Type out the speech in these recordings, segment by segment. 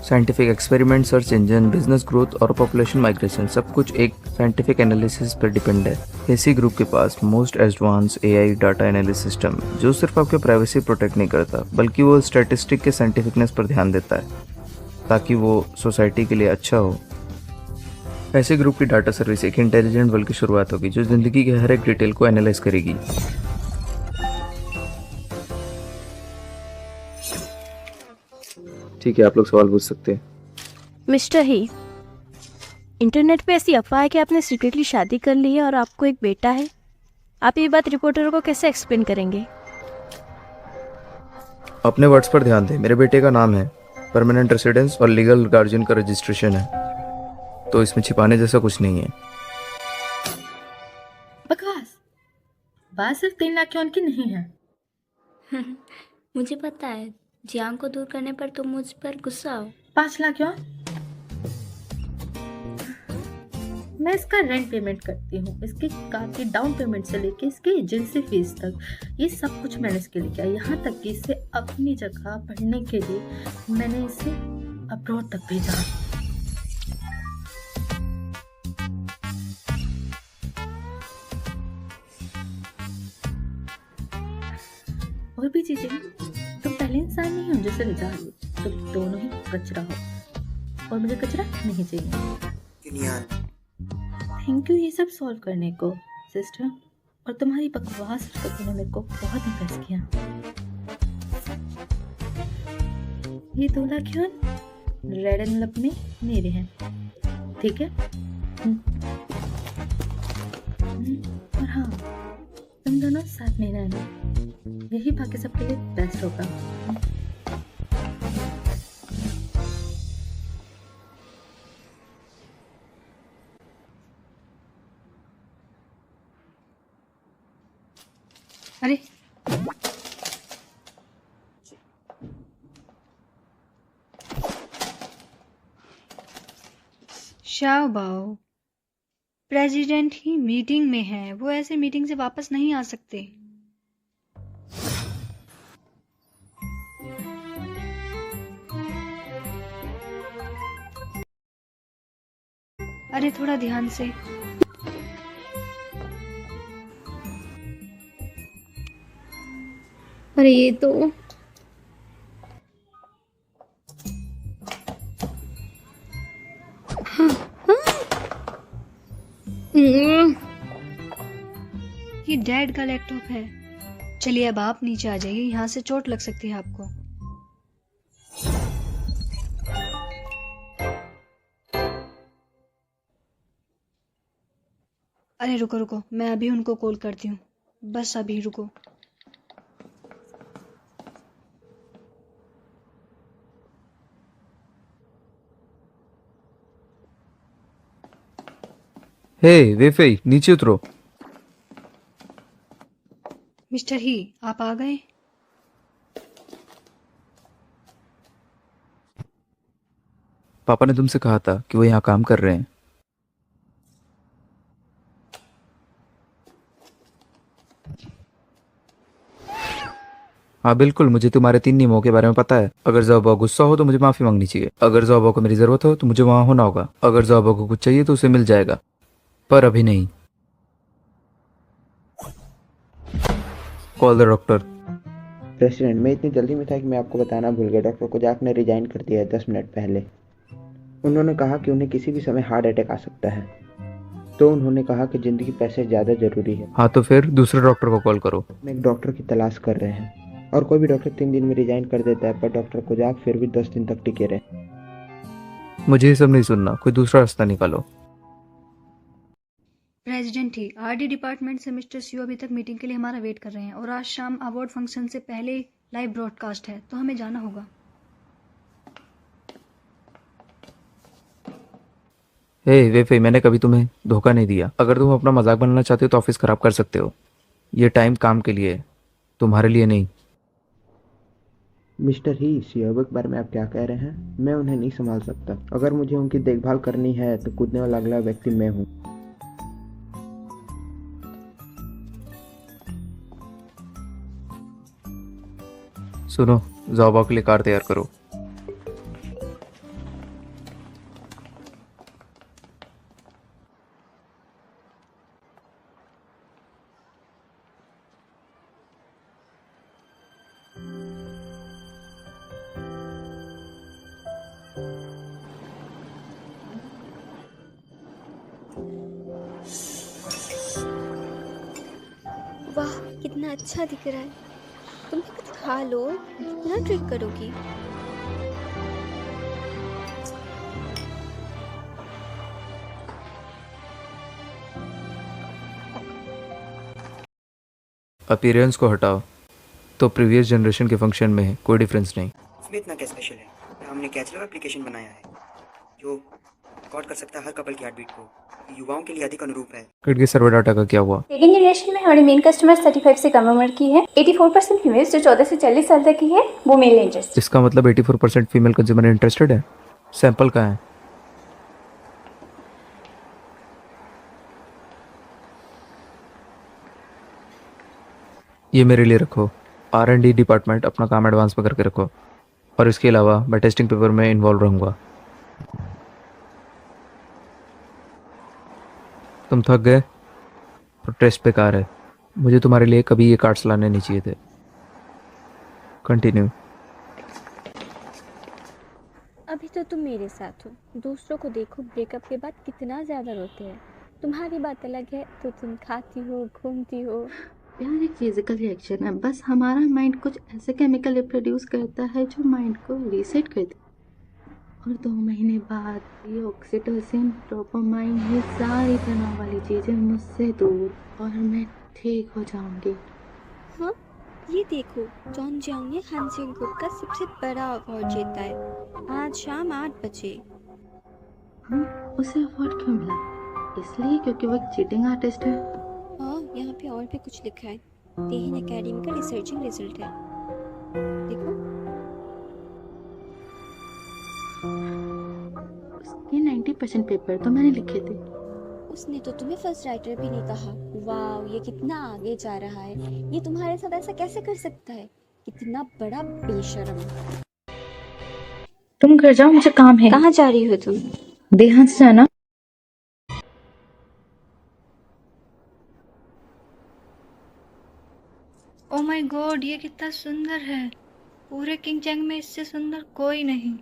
Scientific experiment, search engine, business growth और population migration सब कुछ एक साइंटिफिक एनालिसिस पर डिपेंड है। एसी ग्रुप के पास most advance AI data analysis system, जो सिर्फ आपके प्राइवेसी प्रोटेक्ट नहीं करता बल्कि वो स्टैटिस्टिक के साइंटिफिकनेस पर ध्यान देता है ताकि वो सोसाइटी के लिए अच्छा हो। ऐसे ग्रुप की डाटा सर्विस एक इंटेलिजेंट वर्ल्ड की शुरुआत होगी जो जिंदगी के हर एक डिटेल को एनालाइज करेगी। ठीक है, आप लोग सवाल पूछ सकते हैं। मिस्टर ही, इंटरनेट पे ऐसी अफवाह है कि आपने सीक्रेटली शादी कर ली है और आपको एक बेटा है। आप ये बात रिपोर्टरों को कैसे एक्सप्लेन करेंगे? अपने वर्ड्स पर ध्यान दें। मेरे बेटे का नाम है, परमानेंट रेसिडेंस और लीगल गार्जियन का रजिस्ट्रेशन है, तो इसमें छिपाने जैसा कुछ नहीं है। बकवास। बात सिर्फ 3 लाख की उनकी नहीं है। मुझे पता है, जियांग को दूर करने पर तुम मुझ पर गुस्सा हो। 5 लाख क्यों? मैं इसका रेंट पेमेंट करती हूँ, इसकी कार की डाउन पेमेंट से लेके इसकी एजेंसी फीस तक, ये सब कुछ मैंने इसके लिए किया। यहाँ तक कि इसे अपनी जगह पढ़ने के लिए मैंने इसे अब्रॉड तक भेजा। और भी चीजें, तुम पहले इंसान नहीं हो जिसे ले जा रही हो, तुम दोनों ही कचरा हो और मुझे कचरा नहीं चाहिए। थैंक यू ये सब सॉल्व करने को सिस्टर, और तुम्हारी बकवास हरकतों ने मेरे को बहुत इम्प्रेस किया। ये 2 लाख रेड एनवलप में मेरे हैं, ठीक है? और हाँ, तुम दोनों साथ में रहना, यही बाकी सबके लिए बेस्ट होगा। अरे शाओ बाओ, प्रेसिडेंट ही मीटिंग में है, वो ऐसे मीटिंग से वापस नहीं आ सकते। अरे थोड़ा ध्यान से। अरे ये तो ये डैड का लैपटॉप है। चलिए अब आप नीचे आ जाइए, यहाँ से चोट लग सकती है आपको। अरे रुको रुको, मैं अभी उनको कॉल करती हूँ, बस अभी रुको। हे वेफे, नीचे उतरो। मिस्टर ही, आप आ गए? पापा ने तुमसे कहा था कि वो यहाँ काम कर रहे हैं। हाँ बिल्कुल, मुझे तुम्हारे 3 नियमों के बारे में पता है। अगर ज़ोबा गुस्सा हो तो मुझे माफ़ी मांगनी चाहिए, अगर ज़ोबा को मेरी ज़रूरत हो तो मुझे वहाँ होना होगा, अगर ज़ोबा को कुछ चाहिए तो उसे मिल जाएगा, पर अभी नहीं। Call the doctor. प्रेसिडेंट, मैं इतनी जल्दी में था कि मैं आपको बताना भूल गया। डॉक्टर कोजाक ने रिजाइन कर दिया है 10 मिनट पहले। उन्होंने कहा कि उन्हें किसी भी समय हार्ट अटैक आ सकता है, तो उन्होंने कहा कि ज़िंदगी पैसे ज़्यादा ज़रूरी है। हाँ तो फिर दूसरे डॉक्टर को कॉल करो। हम एक डॉक्टर की तलाश कर रहे हैं, और कोई भी डॉक्टर 3 दिन में रिजाइन कर देता है, पर डॉक्टर कोजाक फिर भी 10 दिन तक टिके रहे। मुझे ये सब नहीं सुनना, कोई दूसरा रास्ता निकालो। प्रेसिडेंट ही, आरडी डिपार्टमेंट से मिस्टर सियो अभी तक मीटिंग के लिए हमारा वेट कर रहे हैं, और आज शाम अवार्ड फंक्शन से पहले लाइव ब्रॉडकास्ट है, तो हमें जाना होगा। हे वेफे, मैंने कभी तुम्हें धोखा नहीं दिया। अगर तुम अपना मजाक बनाना चाहते हो तो ऑफिस खराब कर सकते हो। ये टाइम काम के लिए है, तुम्हारे लिए नहीं। मिस्टर ही, सियोबो के बारे में आप क्या कह रहे हैं? मैं उन्हें नहीं संभाल सकता। अगर मुझे उनकी देखभाल करनी है तो कूदने वाला अगला व्यक्ति मैं हूँ। सुनो, ज़ोबा के लिए कार तैयार करो। कितना अच्छा दिख रहा है। तुम भी कुछ खा लो, कितना ट्रिक करोगी। अपीयरेंस को हटाओ तो प्रीवियस जनरेशन के फंक्शन में है, कोई डिफरेंस नहीं। इसमें इतना क्या स्पेशल है? हमने कैचलर एप्लीकेशन बनाया है जो रिकॉर्ड कर सकता है हर कपल की हार्ट बीट को, युवाओं के लिए अधिक अनुरूप है। किट के सर्वर डाटा का क्या हुआ? सेकेंड जनरेशन में हमारे मेन कस्टमर्स 35 से कम उम्र की है। 84% फीमेल्स जो 14 से 40 साल तक की है वो मेल इंटरेस्ट। इसका मतलब 84% फीमेल कंज्यूमर इंटरेस्टेड है। सैंपल कहाँ है? ये मेरे लिए रखो। R&D डिपार्टमेंट अपना काम एडवांस में करके रखो, और इसके अलावा मैं टेस्टिंग पेपर में इन्वॉल्व रहूँगा। तुम थक गए? प्रोटेस्ट बेकार है। मुझे तुम्हारे लिए कभी ये कार्ड्स लाने नहीं चाहिए थे। कंटिन्यू। अभी तो तुम मेरे साथ हो, दूसरों को देखो ब्रेकअप के बाद कितना ज़्यादा रोते हैं। तुम्हारी बात अलग है तो तुम खाती हो, घूमती हो। प्यार एक फिजिकल रिएक्शन है, बस हमारा माइंड कुछ ऐसे केमिकल प्रोड्यूस करता है जो माइंड को रीसेट कर दे, और 2 महीने बाद ये ऑक्सीटोसिन, डोपामाइन, ये सारी तनाव वाली चीज़ें मुझसे दूर, और मैं ठीक हो जाऊंगी। हाँ, ये देखो, जॉन जियांग ने हानसिंग ग्रुप का सबसे बड़ा अवार्ड जीता है आज शाम 8 बजे। उसे अवार्ड क्यों मिला? इसलिए क्योंकि वो एक चीटिंग आर्टिस्ट है। हाँ, यहाँ पे और भी कुछ लिखा है। तेहिन एकेडमी का रिसर्चिंग रिजल्ट है, देखो। उसके 90% पेपर तो मैंने लिखे थे। उसने तो तुम्हें फर्स्ट राइटर भी नहीं कहा। वाह, ये कितना आगे जा रहा है। ये तुम्हारे साथ ऐसा कैसे कर सकता है? कितना बड़ा बेशर्म। तुम घर जाओ, मुझे काम है। कहाँ जा रही हो तुम? देहात से जाना। ओ माय गॉड, ये कितना सुंदर है। पूरे किंगचैंग में इससे सुंदर कोई नहीं।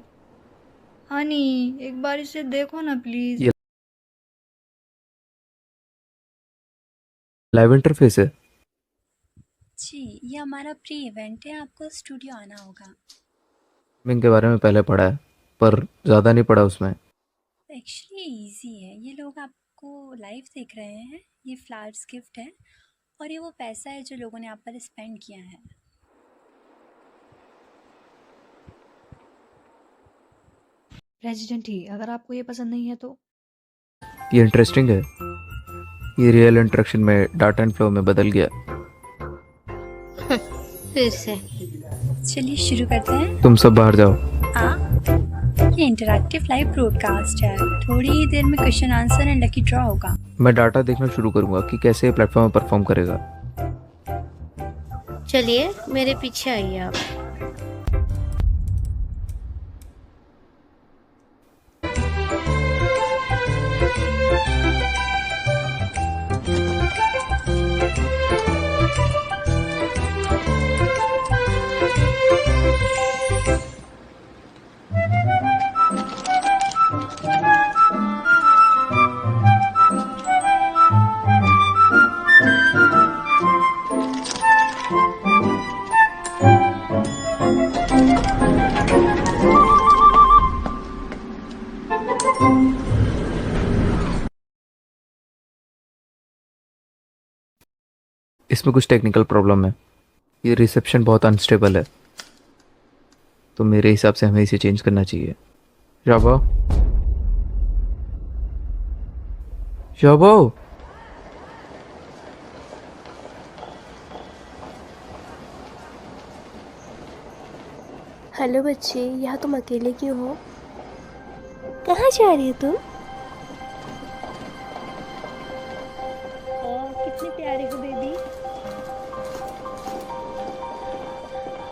हनी, एक बार इसे देखो ना प्लीज। लाइव इंटरफेस है। जी, ये हमारा प्री इवेंट है, आपको स्टूडियो आना होगा। गेमिंग के बारे में पहले पढ़ा है, पर ज़्यादा नहीं पढ़ा उसमें। एक्चुअली इजी है, ये लोग आपको लाइव देख रहे हैं, ये फ्लावर्स गिफ्ट है, और ये वो पैसा है जो लोगों ने आप पर स्पेंड किया है। रेजिडेंट ही, अगर आपको ये पसंद नहीं है तो। ये इंटरेस्टिंग है। ये रियल इंटरेक्शन में डाटा एंड फ्लो में बदल गया। फिर से। चलिए शुरू करते हैं। तुम सब बाहर जाओ। ये इंटरैक्टिव लाइव ब्रॉडकास्ट है, थोड़ी ही देर में question answer and lucky draw होगा। मैं डाटा देखना शुरू करूंगा कि कैसे ये प्लेटफॉर्म परफॉर्म करेगा। चलिए मेरे पीछे आइए आप। इसमें कुछ टेक्निकल प्रॉब्लम है। ये रिसेप्शन बहुत अनस्टेबल है, तो मेरे हिसाब से हमें इसे चेंज करना चाहिए। शाबो, शाबो। हेलो बच्चे, यहाँ तुम अकेले क्यों हो? कहाँ जा रही हो तुम? कितने प्यारे हो बेबी।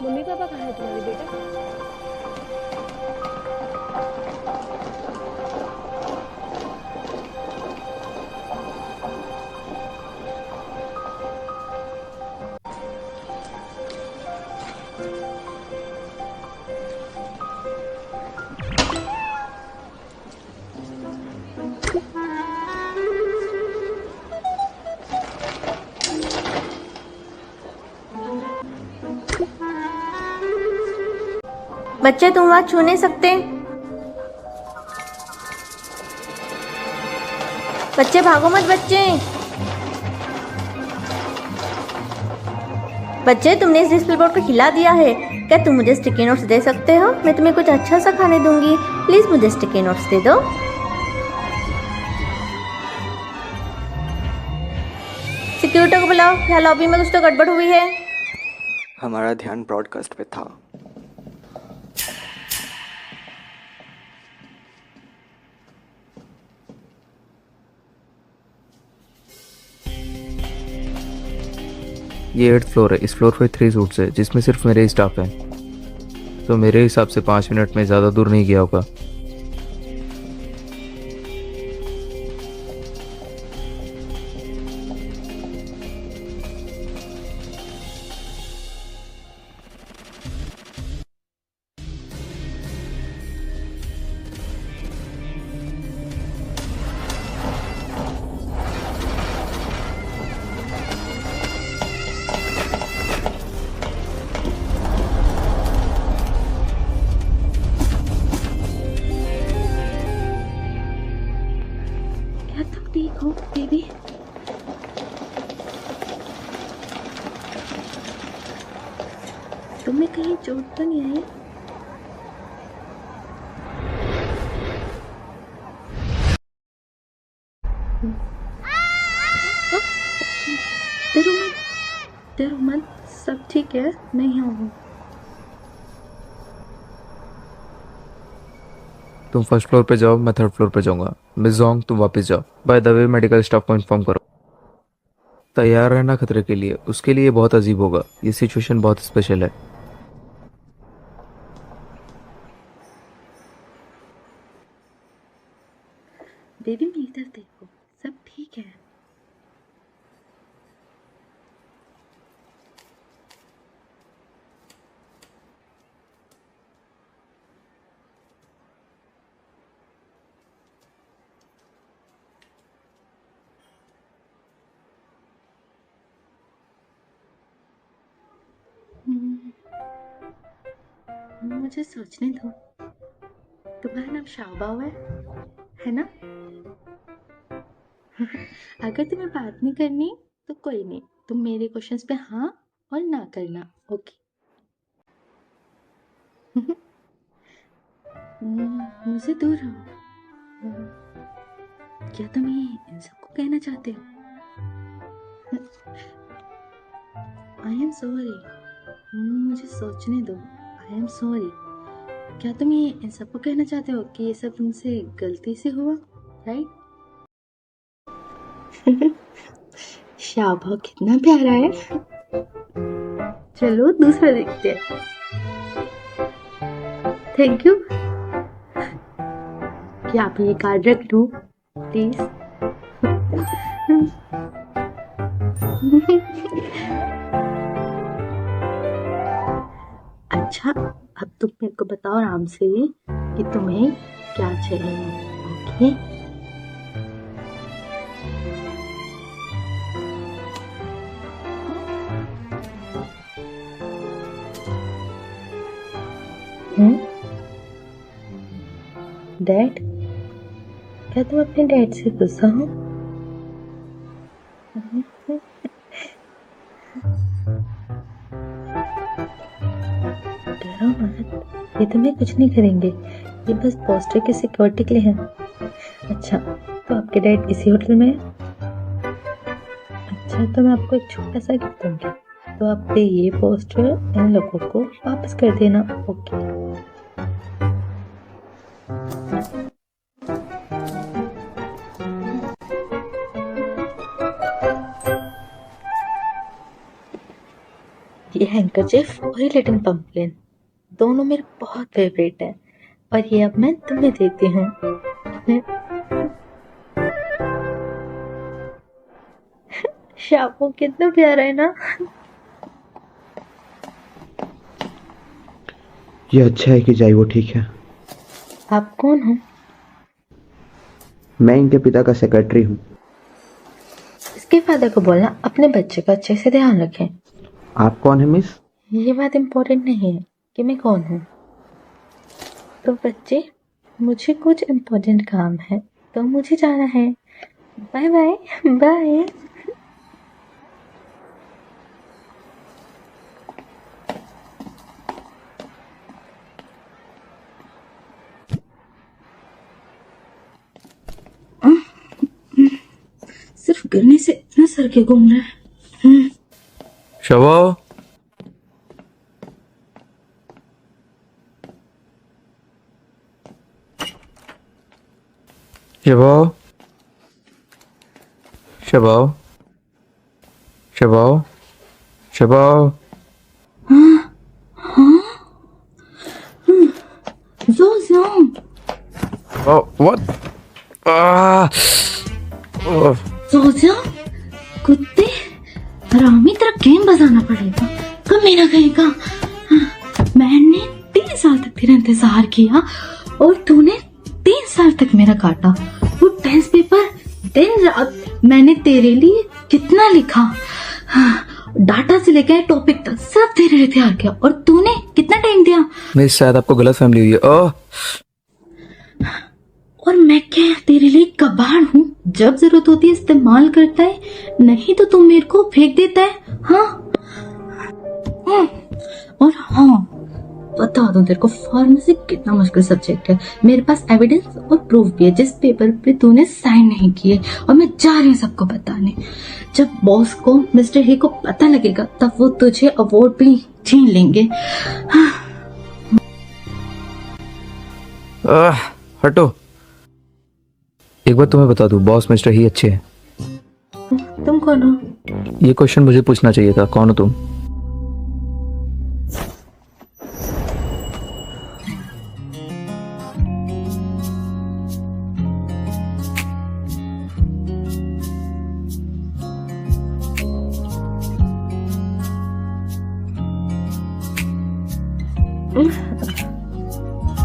मम्मी पापा कहाँ है तुम्हारे बेटा? बच्चे तुम वहां छू नहीं सकते। बच्चे भागो मत बच्चे। बच्चे तुमने इस डिस्प्ले बोर्ड को हिला दिया है। क्या तुम मुझे स्टिकी नोट्स दे सकते हो? मैं तुम्हें कुछ अच्छा सा खाने दूंगी। प्लीज मुझे स्टिकी नोट्स दे दो। सिक्योरिटी को बुलाओ, यहाँ लॉबी में कुछ तो गड़बड़ हुई है। हमारा ध्यान ब्रॉडकास्ट पे था। ये 8th फ्लोर है। इस फ्लोर पे 3 सूट्स है जिसमें सिर्फ मेरे ही स्टाफ हैं। तो मेरे हिसाब से 5 मिनट में ज़्यादा दूर नहीं गया होगा। क्या तुम ठीक हो बेबी? तुम्हें कहीं चोट तो नहीं आई? डरो मत, सब ठीक है, मैं यहाँ हूँ। तुम फर्स्ट फ्लोर पे जाओ, मैं 3rd फ्लोर पे जाऊंगा। मिस जोंग तुम वापस जाओ। By the way medical staff को इन्फॉर्म करो। तैयार रहना खतरे के लिए। उसके लिए बहुत अजीब होगा। ये सिचुएशन बहुत स्पेशल है। बेबी मेरी तरफ देखो, सब ठीक है। मुझे सोचने दो। तुम्हारा नाम शाहबाव है ना? अगर तुम्हें बात नहीं करनी तो कोई नहीं, तुम मेरे क्वेश्चंस पे हाँ और ना करना, ओके? मुझसे दूर रहो। क्या तुम ये इन सबको कहना चाहते हो? I am sorry. मुझे सोचने दो। I am sorry. क्या तुम ये इन सबको कहना चाहते हो कि ये सब तुमसे गलती से हुआ, राइट? शाबाश, कितना प्यारा है। चलो दूसरा देखते हैं। Thank you. क्या आप ये कार्ड रख लूं प्लीज? अच्छा, अब तुम मेरे को बताओ आराम से कि तुम्हें क्या चाहिए, ओके? डैड? क्या तुम अपने डैड से गुस्सा हो? डरो मत, ये तुम्हें कुछ नहीं करेंगे। ये बस पोस्टर की सिक्योरिटी के लिए है। अच्छा, तो आपके डैड इसी होटल में है? अच्छा, तो मैं आपको एक छोटा सा गिफ्ट दूंगी। तो आप ये पोस्टर इन लोगों को वापस कर देना, ओके? ये हैंकरचिफ और ये लिटिल पंपकिन दोनों मेरे बहुत फेवरेट है, और ये अब मैं तुम्हें देती हूँ। शापो कितना प्यारा है ना? ये अच्छा है कि जाए, वो ठीक है। आप कौन हो? मैं इनके पिता का सेक्रेटरी हूँ। इसके फादर को बोलना अपने बच्चे का अच्छे से ध्यान रखें। आप कौन है मिस? ये बात इम्पोर्टेंट नहीं है कि मैं कौन हूँ। तो बच्चे, मुझे कुछ इम्पोर्टेंट काम है तो मुझे जाना है। Bye bye bye. सिर्फ गिरने से इतना सर क्यों घूम रहा है? शबा, शबा, शबा, शबा, शबा। What? सोचा कुत्ते हरामी, तेरा गेम बजाना पड़ेगा। कब मेरा कहेगा? मैंने 3 साल तक तेरा इंतजार किया और तूने 3 साल तक मेरा काटा। वो टेस्ट पेपर दिन रात मैंने तेरे लिए कितना लिखा, डाटा से लेकर टॉपिक तक सब तेरे लिए तैयार किया और तूने कितना टाइम दिया? मेरी शायद आपको गलत फैमिली हुई है। और मैं क्या तेरे लिए कबाड़ हूँ? जब जरूरत होती है इस्तेमाल करता है, नहीं तो तुम मेरे को फेंक देता है। हाँ और हाँ, बता दो तेरे को, फार्मेसी कितना मुश्किल सब्जेक्ट है। मेरे पास एविडेंस और प्रूफ भी है जिस पेपर पे तूने साइन नहीं किए, और मैं जा रही हूँ सबको बताने। जब बॉस को, मिस्टर ही को पता लगेगा तब वो तुझे अवार्ड भी छीन लेंगे। हटो। एक बार तुम्हें बता दूं, बॉस मिस्टर ही अच्छे हैं। तुम कौन हो? ये क्वेश्चन मुझे पूछना चाहिए था। कौन हो तुम?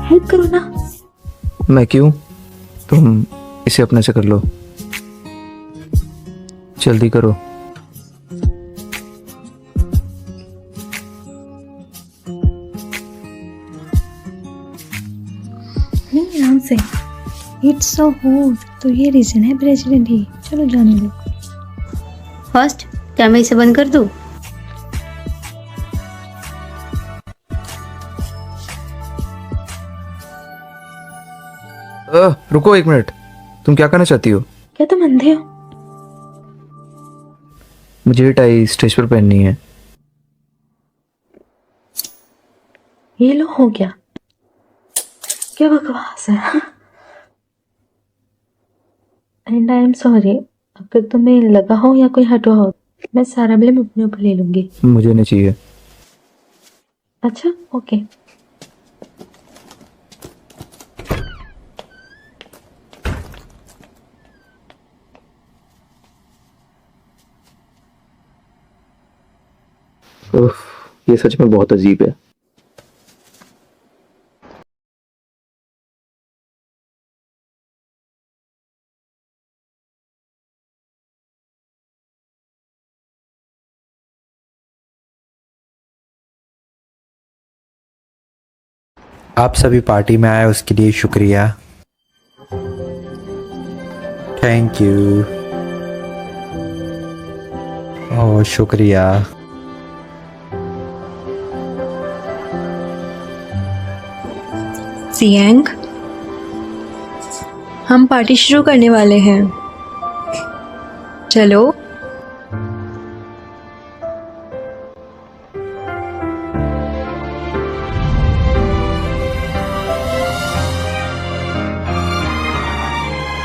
हेल्प करो ना। मैं क्यों? तुम इसे अपने से कर लो, जल्दी करो। नहीं, आराम से। It's so hot. तो ये रीजन है प्रेसिडेंट ही। चलो जाने दो। फर्स्ट, क्या मैं इसे बंद कर दूं? रुको 1 मिनट। तुम क्या करना चाहती हो? क्या तुम अंधे हो? मुझे ये टाई स्टेज पर पहननी है। ये लो, हो गया। क्या बकवास है। एंड आई एम सॉरी, अगर तुम्हें लगा हो या कोई हटवा हो, मैं सारा ब्लेम अपने ऊपर ले लूंगी। मुझे नहीं चाहिए। अच्छा, ओके। ये सच में बहुत अजीब है। आप सभी पार्टी में आए उसके लिए शुक्रिया। Thank you. ओह शुक्रिया। सियांग, हम पार्टी शुरू करने वाले हैं। चलो।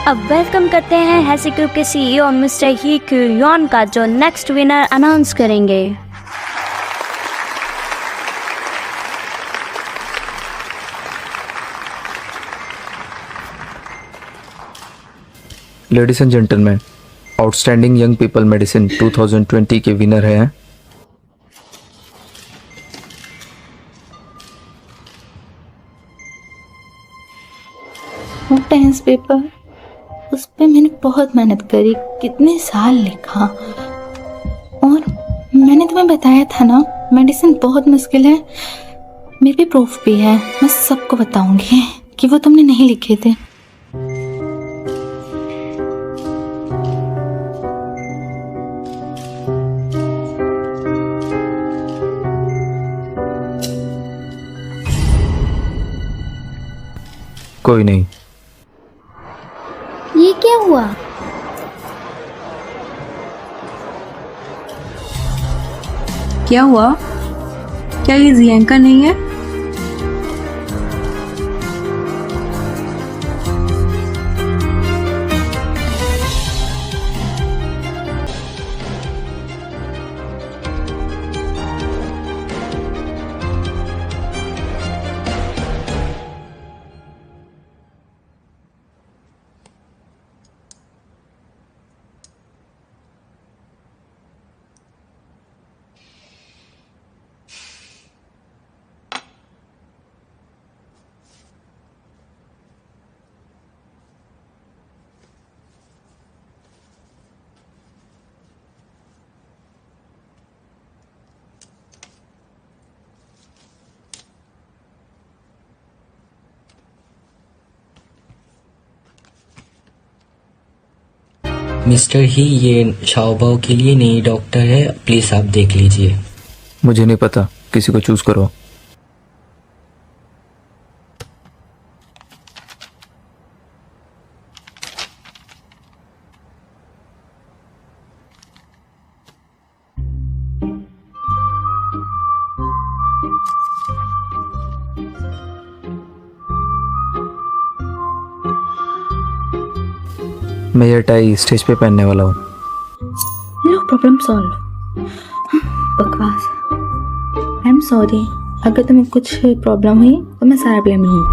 अब वेलकम करते हैं हैसी ग्रुप के सीईओ मिस्टर ही क्यूरियन का, जो नेक्स्ट विनर अनाउंस करेंगे। Ladies and gentleman, outstanding young people medicine 2020 के विनर हैं वो टेंस पेपर, उस पे मैंने बहुत मेहनत करी, कितने साल लिखा, और मैंने तुम्हें बताया था ना, मेडिसिन बहुत मुश्किल है। मेरे पे प्रूफ भी है, मैं सबको बताऊंगी कि वो तुमने नहीं लिखे थे। कोई नहीं। ये क्या हुआ? क्या हुआ? क्या ये जियांका नहीं है? मिस्टर ही, ये शाओबाओ के लिए नई डॉक्टर है, प्लीज आप देख लीजिए। मुझे नहीं पता, किसी को चूज करो। मैं ये टाई स्टेज पे पहनने वाला हूँ। लो, प्रॉब्लम सॉल्व। बकवास। आई एम सॉरी, अगर तुम्हें कुछ प्रॉब्लम हुई तो मैं सारा ब्लेम लूँगी।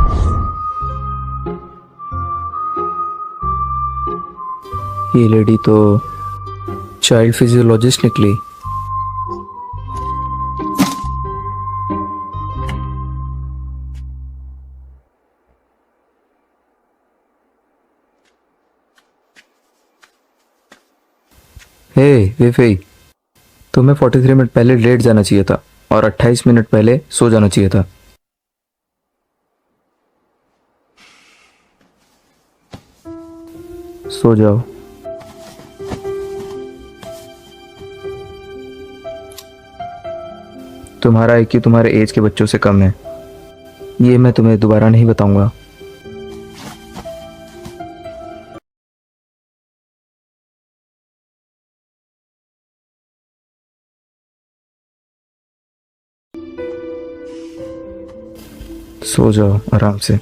ये लेडी तो चाइल्ड फिजियोलॉजिस्ट निकली। हे वेफे, तुम्हें 43 मिनट पहले लेट जाना चाहिए था और 28 मिनट पहले सो जाना चाहिए था। सो जाओ। तुम्हारा IQ तुम्हारे एज के बच्चों से कम है, ये मैं तुम्हें दोबारा नहीं बताऊंगा। सो जाओ आराम से।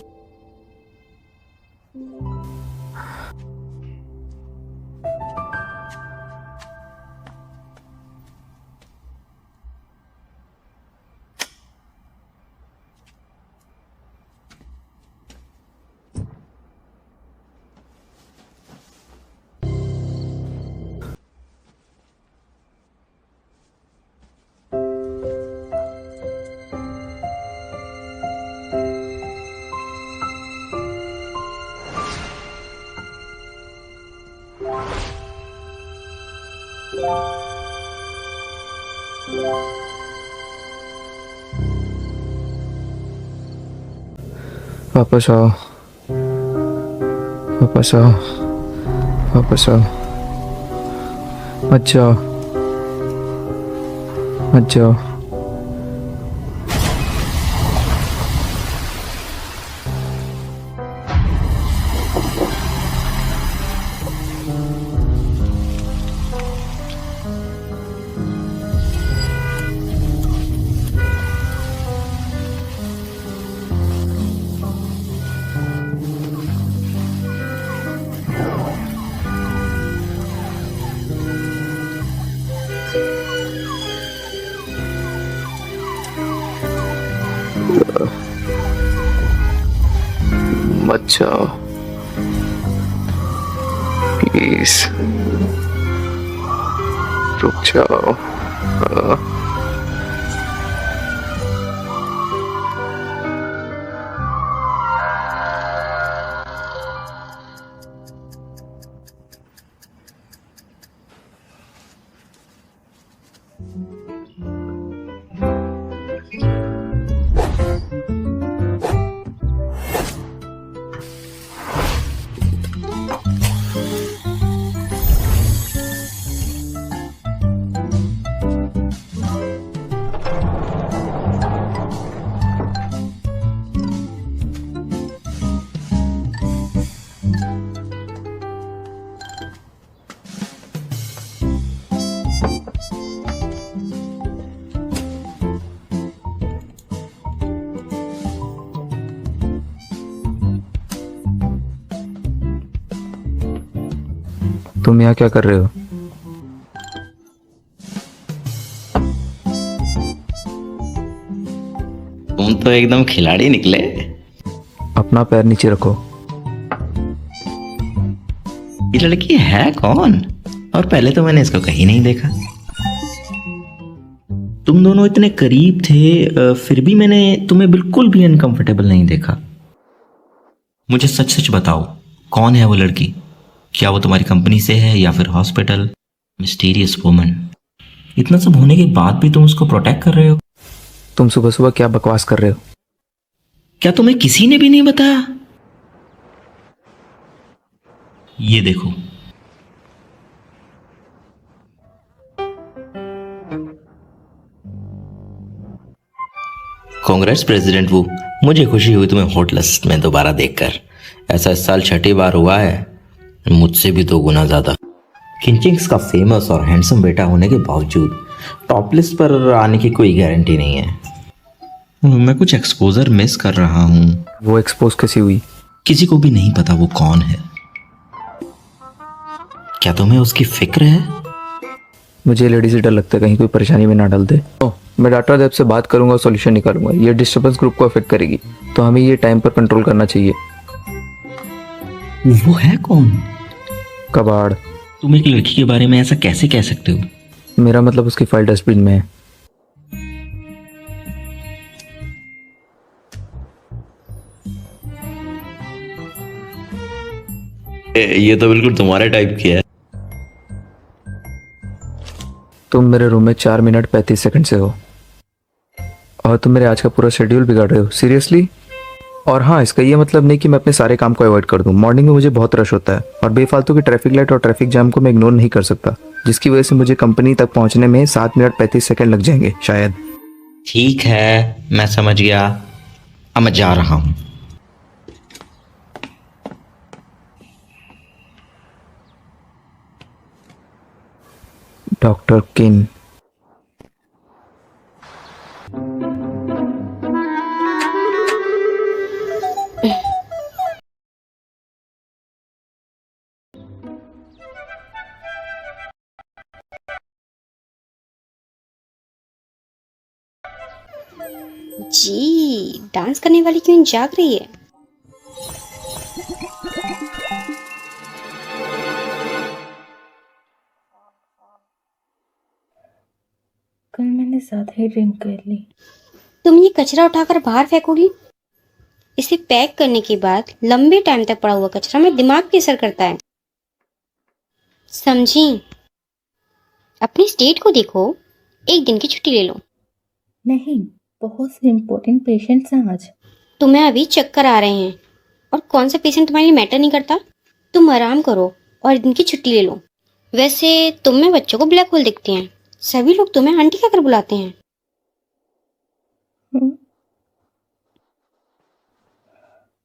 वापस आओ, वापस आओ, वापस आओ। मत जाओ, मत जाओ। मत जाओ प्लीज, रुक जाओ। तुम यहाँ क्या कर रहे हो? तुम तो एकदम खिलाड़ी निकले। अपना पैर नीचे रखो। ये लड़की है कौन? और पहले तो मैंने इसको कहीं नहीं देखा। तुम दोनों इतने करीब थे, फिर भी मैंने तुम्हें बिल्कुल भी अनकंफर्टेबल नहीं देखा। मुझे सच सच बताओ, कौन है वो लड़की? क्या वो तुम्हारी कंपनी से है या फिर हॉस्पिटल? Mysterious woman. इतना सब होने के बाद भी तुम उसको प्रोटेक्ट कर रहे हो? तुम सुबह सुबह क्या बकवास कर रहे हो? क्या तुम्हें किसी ने भी नहीं बताया? ये देखो। कांग्रेस प्रेसिडेंट वू, मुझे खुशी हुई तुम्हें हॉट लिस्ट में दोबारा देखकर। ऐसा इस साल 6ठी बार हुआ है, मुझसे भी 2 गुना ज्यादा। किंचिंग्स का फेमस और हैंडसम बेटा होने के बावजूद टॉप लिस्ट पर आने की कोई गारंटी नहीं है। मैं कुछ एक्सपोजर मिस कर रहा हूँ। वो एक्सपोज कैसी हुई? किसी को भी नहीं पता वो कौन है। क्या तुम्हें उसकी फिक्र है? मुझे लेडी से डर लगता है कहीं कोई परेशानी में ना डाल दे। मैं डाटा डेप से बात करूंगा और सॉल्यूशन निकालूंगा। ये डिस्टर्बेंस ग्रुप को अफेक्ट करेगी, तो हमें ये टाइम पर कंट्रोल करना चाहिए। वो है कौन? कबाड़। तुम एक लड़की के बारे में ऐसा कैसे कह सकते हो? मेरा मतलब उसकी फाइल डस्टबिन में है। ये तो बिल्कुल तुम्हारे टाइप की है। तुम मेरे रूम में 4 मिनट 35 सेकंड से हो और तुम मेरे आज का पूरा शेड्यूल बिगाड़ रहे हो। सीरियसली? और हाँ, इसका ये मतलब नहीं कि मैं अपने सारे काम को अवॉइड कर दूं। मॉर्निंग में मुझे बहुत रश होता है और बेफालतू की ट्रैफिक लाइट और ट्रैफिक जाम को मैं इग्नोर नहीं कर सकता, जिसकी वजह से मुझे कंपनी तक पहुंचने में 7 मिनट 35 सेकंड लग जाएंगे शायद। ठीक है, मैं समझ गया। अब मैं जा रहा हूं। डॉक्टर किन। जी, डांस करने वाली क्वीन जाग रही है। कल मैंने ज्यादा ही ड्रिंक कर ली। तुम ये कचरा उठाकर बाहर फेंकोगी? इसे पैक करने के बाद लंबे टाइम तक पड़ा हुआ कचरा में दिमाग पे असर करता है, समझी? अपनी स्टेट को देखो, 1 दिन की छुट्टी ले लो। नहीं, बहुत से इम्पोर्टेंट पेशेंट्स हैं आज। तुम्हें अभी चक्कर आ रहे हैं और कौन सा पेशेंट तुम्हारे लिए मैटर नहीं करता। तुम आराम करो और 1 दिन की छुट्टी ले लो। वैसे तुम में बच्चों को ब्लैक होल दिखते हैं, सभी लोग तुम्हें आंटी कहकर बुलाते हैं।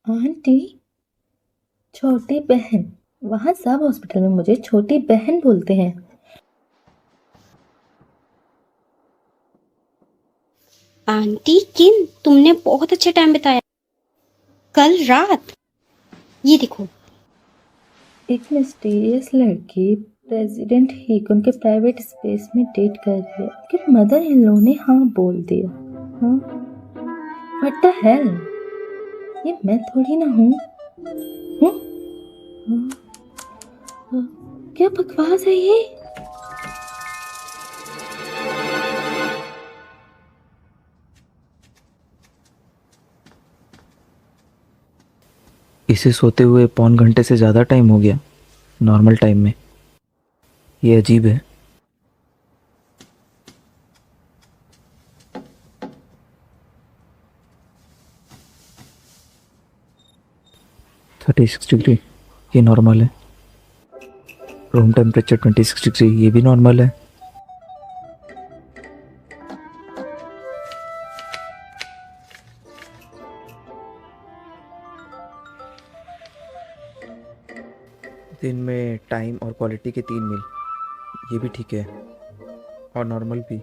आंटी? छोटी बहन? वहाँ सब हॉस्पिटल में मुझे छोटी बहन बोलते हैं। आंटी किन, तुमने बहुत अच्छा टाइम बिताया कल रात। ये देखो, एक मिस्टीरियस लड़की प्रेसिडेंट हीकन के प्राइवेट स्पेस में डेट कर रही है कि मदर इन लॉ ने हाँ बोल दिया। हाँ, व्हाट द हेल? ये मैं थोड़ी ना हूँ। क्या बकवास है ये? इसे सोते हुए 1.25 घंटे से ज़्यादा टाइम हो गया नॉर्मल टाइम में। ये अजीब है। $36 ये नॉर्मल है। रूम टेम्परेचर 26 डिग्री ये भी नॉर्मल है। दिन में टाइम और क्वालिटी के 3 मील ये भी ठीक है और नॉर्मल भी।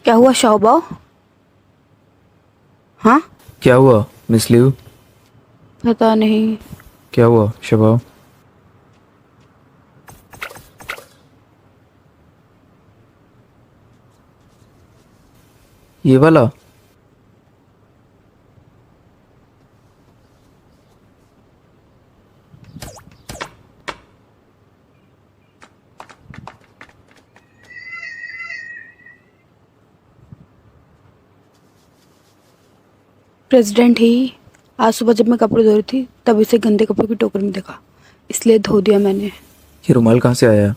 क्या हुआ शाओबाओ? हाँ, क्या हुआ मिस लिव? पता नहीं। क्या हुआ शबाव? ये वाला? प्रेसिडेंट ही आज सुबह जब मैं कपड़े धो रही थी तब इसे गंदे कपड़ों की टोकरी में देखा, इसलिए धो दिया मैंने। ये रुमाल कहाँ से आया?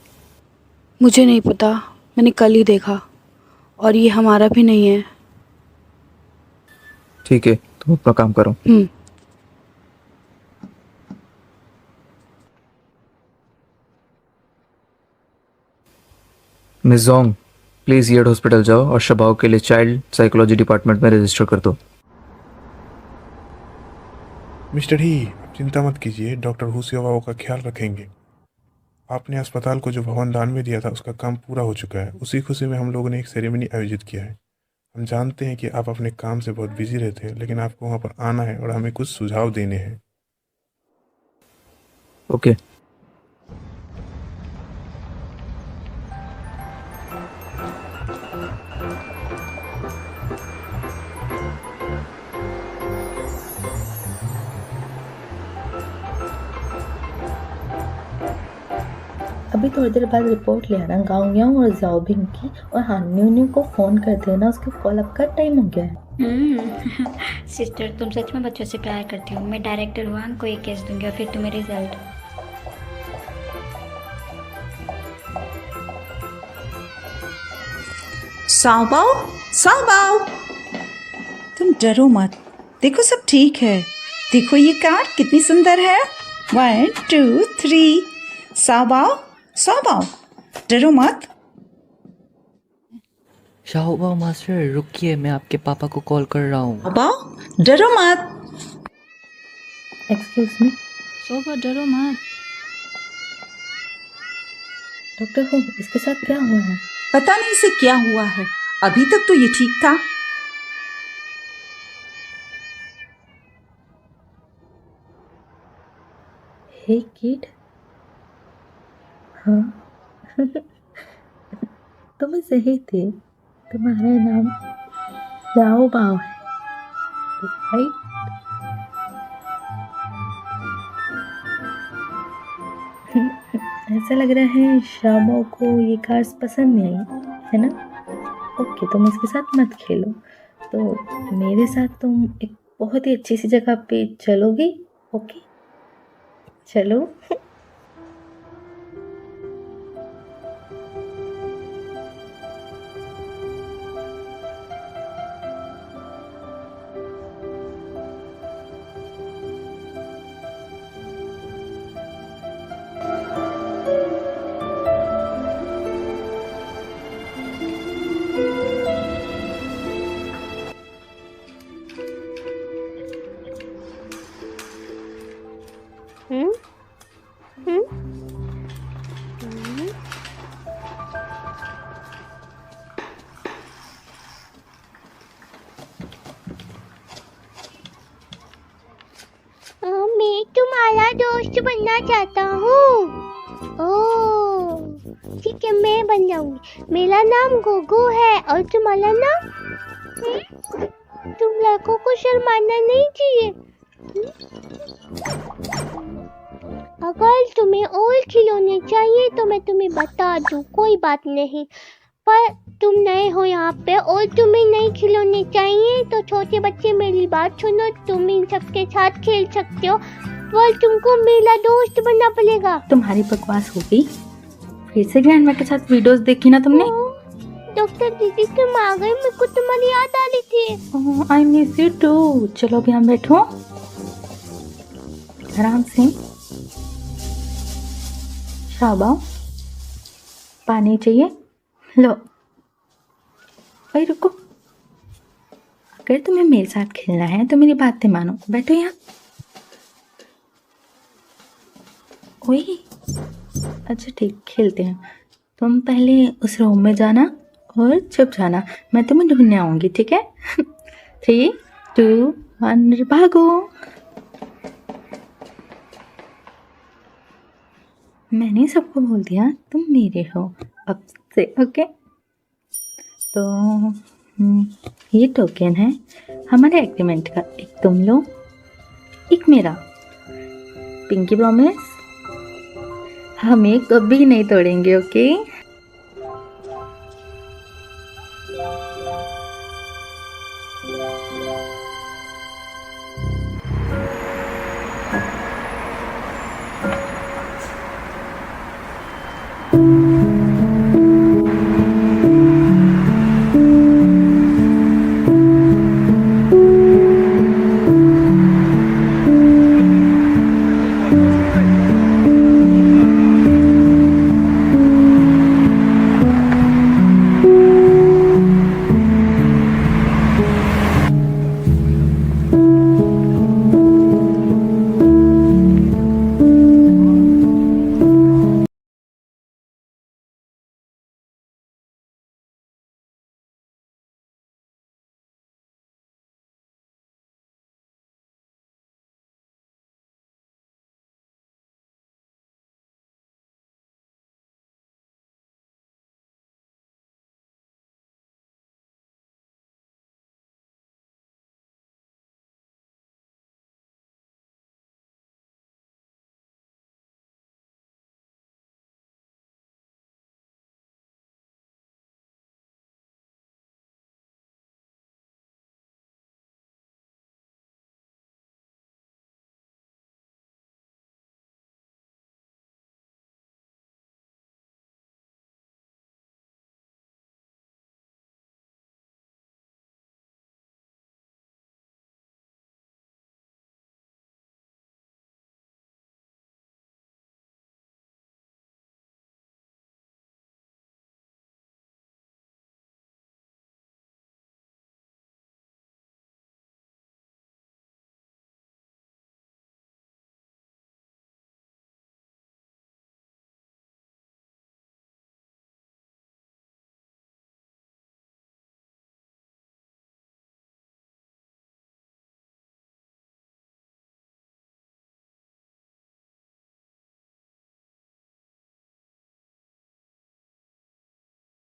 मुझे नहीं पता, मैंने कल ही देखा और ये हमारा भी नहीं है। ठीक है, तुम अपना काम करो। मिस जोंग, प्लीज येड हॉस्पिटल जाओ और शबाव के लिए चाइल्ड साइकोलॉजी डिपार्टमेंट में रजिस्टर कर दो। मिस्टर ही, आप चिंता मत कीजिए, डॉक्टर हुसियावा का ख्याल रखेंगे। आपने अस्पताल को जो भवन दान में दिया था उसका काम पूरा हो चुका है। उसी खुशी में हम लोगों ने एक सेरेमनी आयोजित किया है। हम जानते हैं कि आप अपने काम से बहुत बिजी रहते हैं, लेकिन आपको वहाँ पर आना है और हमें कुछ सुझाव देने हैं। ओके। अभी थोड़ी देर बाद रिपोर्ट ले आना गाँव यांग और जाओबिंग की, और हाँ न्यू को फ़ोन कर देना, उसके फॉलोअप का टाइम हो गया है। सिस्टर, तुम सच में बच्चों से प्यार करती हो। मैं डायरेक्टर हुआंग को एक केस दूंगी और फिर तुम्हें रिजल्ट। साओबाओ, साओबाओ, तुम डरो मत, देखो सब ठीक है। देखो ये कार कितनी सुंदर है। 1 2 3। साओबाओ, साओबाओ, डरो मत। शाओबाओ मास्टर रुकिए, मैं आपके पापा को कॉल कर रहा हूँ। साओबाओ, डरो मत। Excuse me. शोभा डरो मत। डॉक्टर हो, इसके साथ क्या हुआ है? पता नहीं इसे क्या हुआ है, अभी तक तो ये ठीक था। हे किड। हाँ तुम सही थे, तुम्हारा नाम शाओबाओ है, राइट? ऐसा लग रहा है शाओबाओ को ये कार्स पसंद नहीं आई, है ना? ओके, तुम इसके साथ मत खेलो, तो मेरे साथ तुम एक बहुत ही अच्छी सी जगह पे चलोगी। ओके चलो। मैं तुम्हारा दोस्त बनना चाहता हूँ। ओह ठीक है, मैं बन जाऊंगी। मेरा नाम गोगो है और तुम्हारा नाम? तुम लड़कों को शर्माना नहीं चाहिए। अगर तुम्हें और खिलौने चाहिए तो मैं तुम्हें बता दूं, कोई बात नहीं। पर तुम नए हो यहाँ पे और तुम्हें नए खिलौने चाहिए तो छोटे बच्चे मेरी बात सुनो, तुम इन सबके साथ खेल सकते हो, पर तुमको मेरा दोस्त बनना पड़ेगा। तुम्हारी बकवास हो गई, फिर से ग्रैंडमा के साथ वीडियोस देखी ना तुमने? डॉक्टर दीदी तुम आ गए, मेरे को तुम्हारी याद आ रही थी। I miss you too. चलो अभी हम बैठो आराम से। शाओबाओ, पानी चाहिए? लो। भाई रुको, अगर तुम्हें मेरे साथ खेलना है तो मेरी बातें मानो, बैठो यहाँ। ओए अच्छा ठीक, खेलते हैं। तुम पहले उस रूम में जाना और चुप जाना, मैं तुम्हें ढूंढने आऊंगी, ठीक है? 3, 2, 1 भागो। मैंने सबको बोल दिया तुम मेरे हो अब से, ओके? तो ये टोकन है हमारे एग्रीमेंट का, एक तुम लो, एक मेरा। पिंकी प्रॉमिस, हम ये कभी नहीं तोड़ेंगे, ओके?